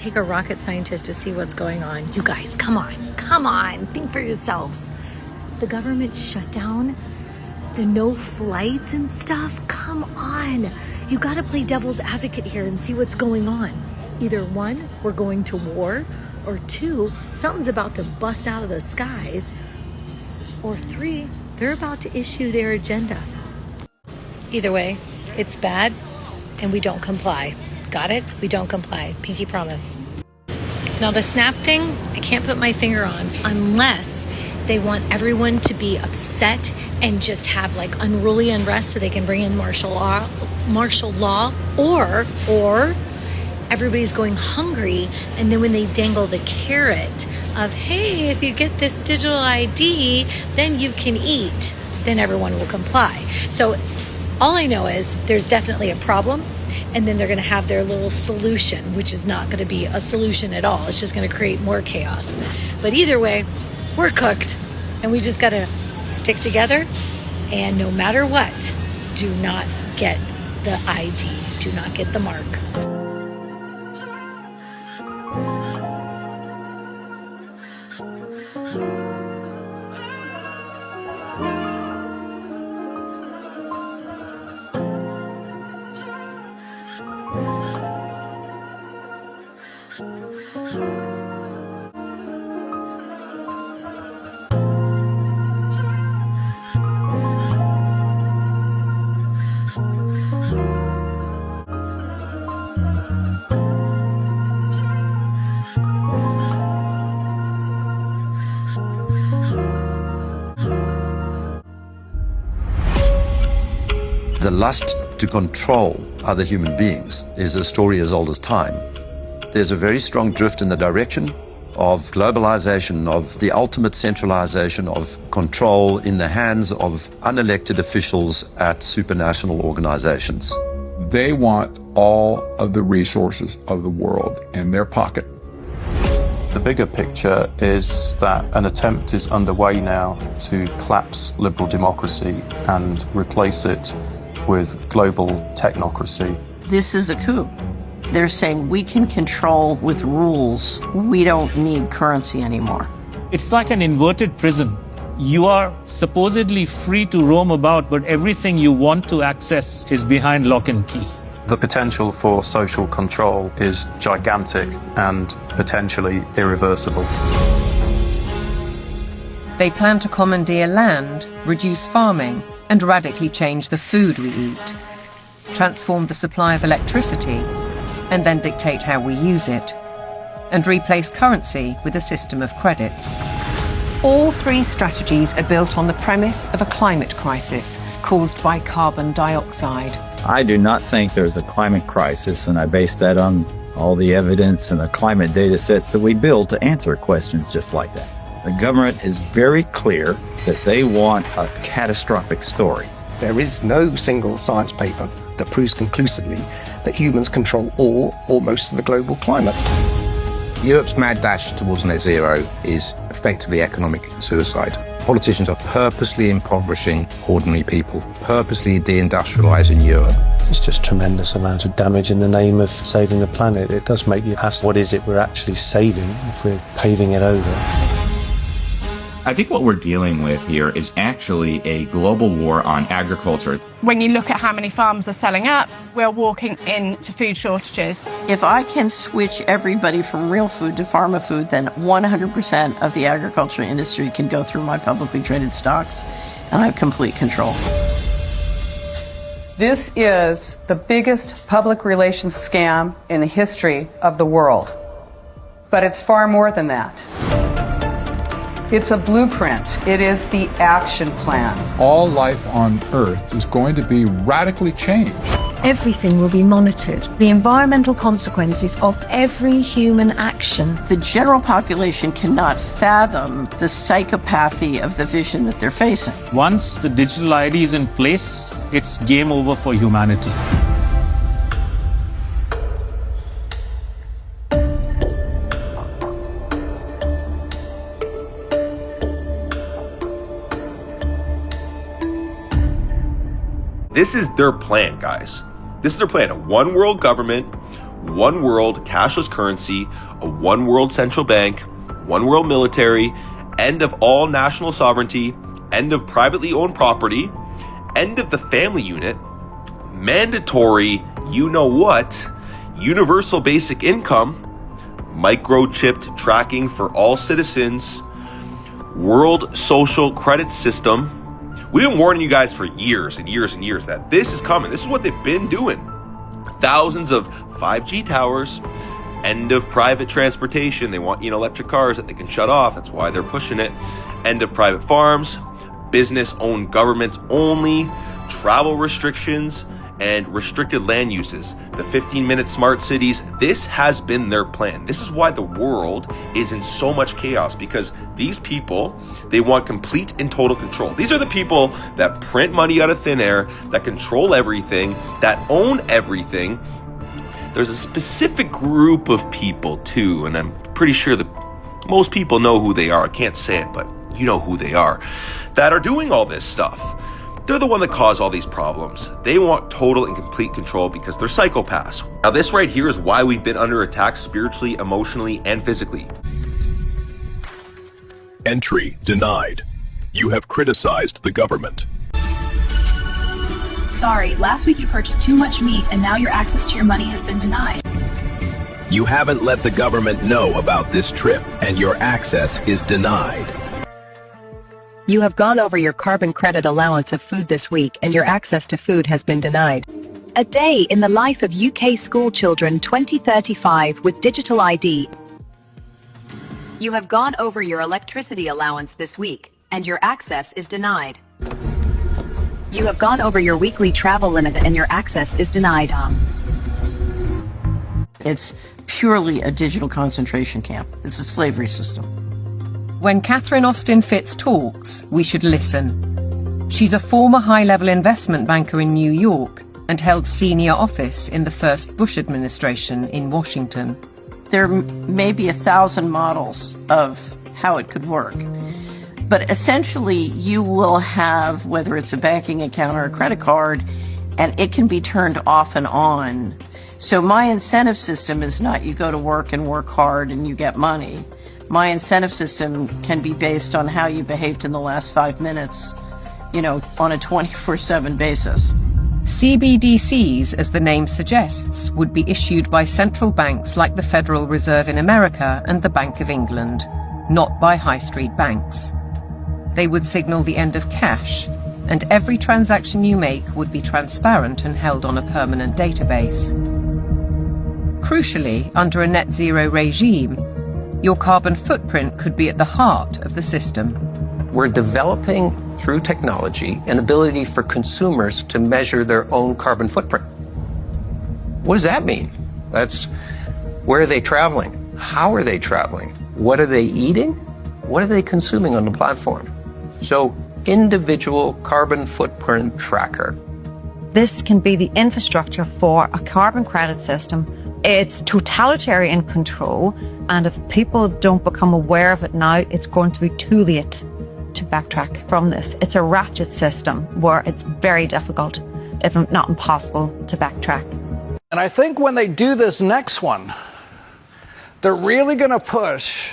take a rocket scientist to see what's going on. You guys, come on, think for yourselves. The government shut down, the no flights and stuff. Come on. You got to play devil's advocate here and see what's going on. Either one, we're going to war, or two, something's about to bust out of the skies, or three, they're about to issue their agenda. Either way, it's bad, and we don't comply. Got it? We don't comply. Pinky promise. Now the SNAP thing, I can't put my finger on unless they want everyone to be upset and just have like unruly unrest so they can bring in martial law, or everybody's going hungry, and then when they dangle the carrot of, hey, if you get this digital ID, then you can eat, then everyone will comply. So all I know is there's definitely a problem, and then they're going to have their little solution, which is not going to be a solution at all. It's just going to create more chaos. But either way, we're cooked, and we just got to stick together, and no matter what, do not get the ID. Do not get the mark. The lust to control other human beings is a story as old as time. There's a very strong drift in the direction of globalization, of the ultimate centralization of control in the hands of unelected officials at supranational organizations. They want all of the resources of the world in their pocket. The bigger picture is that an attempt is underway now to collapse liberal democracy and replace it with global technocracy. This is a coup. They're saying we can control with rules. We don't need currency anymore. It's like an inverted prison. You are supposedly free to roam about, but everything you want to access is behind lock and key. The potential for social control is gigantic and potentially irreversible. They plan to commandeer land, reduce farming, and radically change the food we eat, transform the supply of electricity, and then dictate how we use it, and replace currency with a system of credits. All three strategies are built on the premise of a climate crisis caused by carbon dioxide. I do not think there's a climate crisis, and I base that on all the evidence and the climate data sets that we build to answer questions just like that. The government is very clear that they want a catastrophic story. There is no single science paper that proves conclusively that humans control all or most of the global climate. Europe's mad dash towards net zero is effectively economic suicide. Politicians are purposely impoverishing ordinary people, purposely deindustrializing Europe. It's just tremendous amount of damage in the name of saving the planet. It does make you ask, what is it we're actually saving if we're paving it over? I think what we're dealing with here is actually a global war on agriculture. When you look at how many farms are selling up, we're walking into food shortages. If I can switch everybody from real food to pharma food, then 100% of the agriculture industry can go through my publicly traded stocks, and I have complete control. This is the biggest public relations scam in the history of the world. But it's far more than that. It's a blueprint. It is the action plan. All life on Earth is going to be radically changed. Everything will be monitored. The environmental consequences of every human action. The general population cannot fathom the psychopathy of the vision that they're facing. Once the digital ID is in place, it's game over for humanity. This is their plan, guys. This is their plan. One world government, one world cashless currency, a one world central bank, one world military, end of all national sovereignty, end of privately owned property, end of the family unit, mandatory you-know-what, universal basic income, microchipped tracking for all citizens, world social credit system. We've been warning you guys for years and years and years that this is coming. This is what they've been doing. Thousands of 5G towers, end of private transportation. They want, electric cars that they can shut off. That's why they're pushing it. End of private farms, business-owned governments only, travel restrictions, and restricted land uses. The 15-minute smart cities, this has been their plan. This is why the world is in so much chaos, because these people, they want complete and total control. These are the people that print money out of thin air, that control everything, that own everything. There's a specific group of people too, and I'm pretty sure that most people know who they are. I can't say it, but you know who they are, that are doing all this stuff. They're the one that cause all these problems. They want total and complete control because they're psychopaths. Now this right here is why we've been under attack spiritually, emotionally, and physically. Entry denied. You have criticized the government. Sorry, last week you purchased too much meat and now your access to your money has been denied. You haven't let the government know about this trip and your access is denied. You have gone over your carbon credit allowance of food this week and your access to food has been denied. A day in the life of UK school children 2035 with digital ID. You have gone over your electricity allowance this week and your access is denied. You have gone over your weekly travel limit and your access is denied. It's purely a digital concentration camp. It's a slavery system. When Catherine Austin Fitts talks, we should listen. She's a former high-level investment banker in New York and held senior office in the first Bush administration in Washington. There may be 1,000 models of how it could work. But essentially, you will have, whether it's a banking account or a credit card, and it can be turned off and on. So my incentive system is not you go to work and work hard and you get money. My incentive system can be based on how you behaved in the last 5 minutes, on a 24/7 basis. CBDCs, as the name suggests, would be issued by central banks like the Federal Reserve in America and the Bank of England, not by high street banks. They would signal the end of cash, and every transaction you make would be transparent and held on a permanent database. Crucially, under a net zero regime, your carbon footprint could be at the heart of the system. We're developing, through technology, an ability for consumers to measure their own carbon footprint. What does that mean? That's where are they traveling? How are they traveling? What are they eating? What are they consuming on the platform? So, individual carbon footprint tracker. This can be the infrastructure for a carbon credit system. It's totalitarian control, and if people don't become aware of it now, it's going to be too late to backtrack from this. It's a ratchet system where it's very difficult, if not impossible, to backtrack. And I think when they do this next one, they're really going to push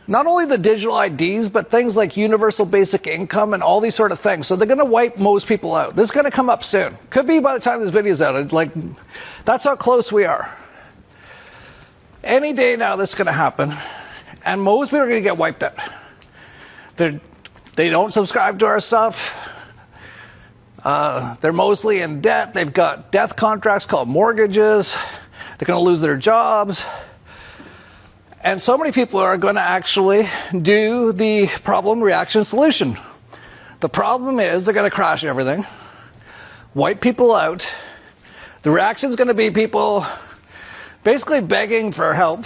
not only the digital IDs, but things like universal basic income and all these sort of things. So they're going to wipe most people out. This is going to come up soon. Could be by the time this video's out. That's how close we are. Any day now this is going to happen. And most people are going to get wiped out. They don't subscribe to our stuff. They're mostly in debt. They've got death contracts called mortgages. They're going to lose their jobs. And so many people are going to actually do the problem, reaction, solution. The problem is they're going to crash everything, wipe people out. The reaction is going to be people basically begging for help.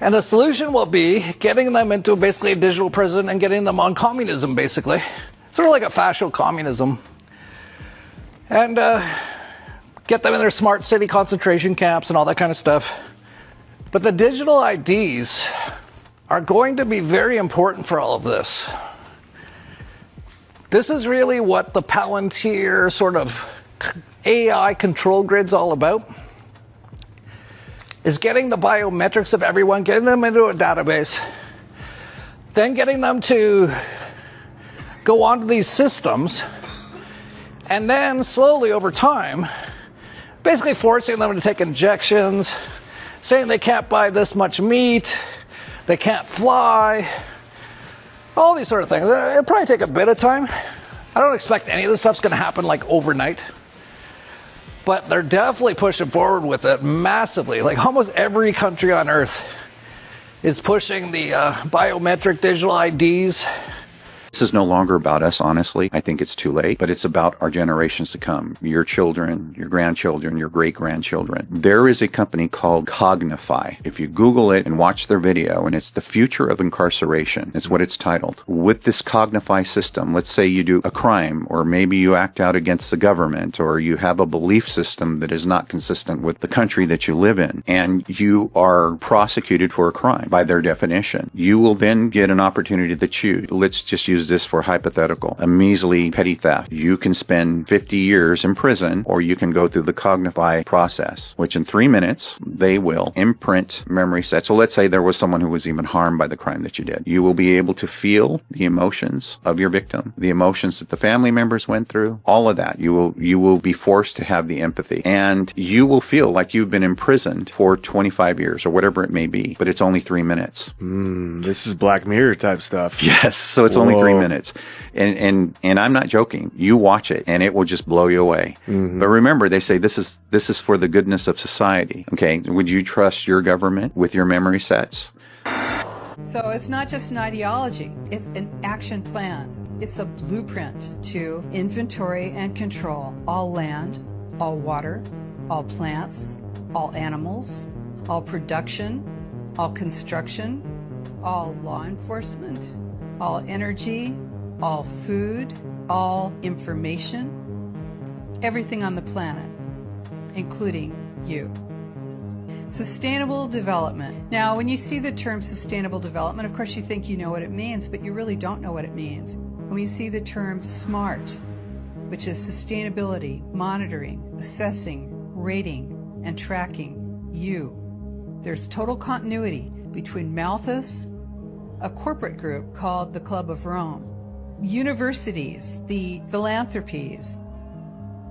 And the solution will be getting them into basically a digital prison and getting them on communism, basically. Sort of like a fascist communism. And get them in their smart city concentration camps and all that kind of stuff. But the digital IDs are going to be very important for all of this. This is really what the Palantir sort of AI control grid's all about. is getting the biometrics of everyone, getting them into a database, then getting them to go onto these systems, and then slowly over time, basically forcing them to take injections, saying they can't buy this much meat, they can't fly, all these sort of things. It'll probably take a bit of time. I don't expect any of this stuff's going to happen like overnight. But they're definitely pushing forward with it massively. Like almost every country on earth is pushing the biometric digital IDs. This is no longer about us, honestly. I think it's too late, but it's about our generations to come. Your children, your grandchildren, your great-grandchildren. There is a company called Cognify. If you Google it and watch their video, and it's the future of incarceration. It's what it's titled. With this Cognify system, let's say you do a crime, or maybe you act out against the government, or you have a belief system that is not consistent with the country that you live in, and you are prosecuted for a crime by their definition. You will then get an opportunity to choose. Let's just use this for hypothetical, a measly petty theft. You can spend 50 years in prison, or you can go through the Cognify process, which in 3 minutes, they will imprint memory sets. So let's say there was someone who was even harmed by the crime that you did. You will be able to feel the emotions of your victim, the emotions that the family members went through, all of that. You will be forced to have the empathy, and you will feel like you've been imprisoned for 25 years or whatever it may be, but it's only 3 minutes. This is Black Mirror type stuff. Yes, so it's only 3 minutes. And I'm not joking. You watch it and it will just blow you away. But remember, they say this is for the goodness of society. Okay, would you trust your government with your memory sets? So it's not just an ideology, it's an action plan. It's a blueprint to inventory and control all land, all water, all plants, all animals, all production, all construction, all law enforcement, all energy, all food, all information, everything on the planet, including you. Sustainable development. Now, when you see the term sustainable development, of course you think you know what it means, but you really don't know what it means. When you see the term SMART, which is sustainability, monitoring, assessing, rating, and tracking you, there's total continuity between Malthus, a corporate group called the Club of Rome, universities, the philanthropies.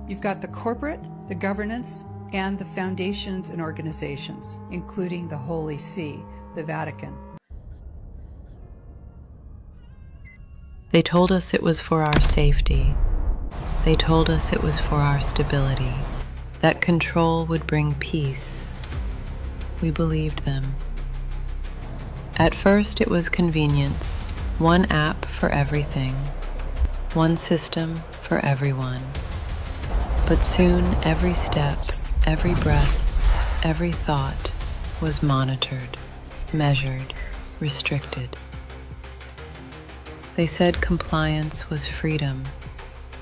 You've got the corporate, the governance, and the foundations and organizations, including the Holy See, the Vatican. They told us it was for our safety. They told us it was for our stability, that control would bring peace. We believed them. At first, it was convenience. One app for everything. One system for everyone. But soon, every step, every breath, every thought was monitored, measured, restricted. They said compliance was freedom,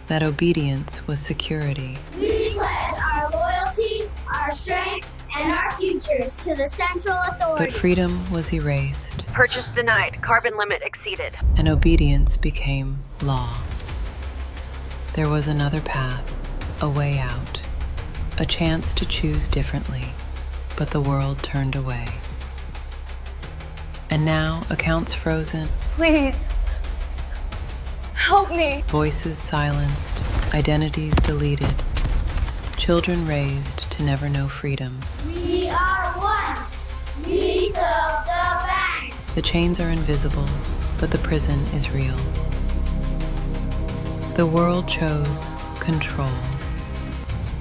that obedience was security. We pledge our loyalty, our strength, and our futures to the central authority. But freedom was erased. Purchase denied. Carbon limit exceeded. And obedience became law. There was another path, a way out, a chance to choose differently, but the world turned away. And now, accounts frozen. Please, help me. Voices silenced, identities deleted, children raised to never know freedom. We are one. We serve the bank. The chains are invisible, but the prison is real. The world chose control,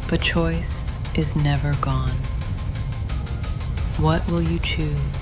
but choice is never gone. What will you choose?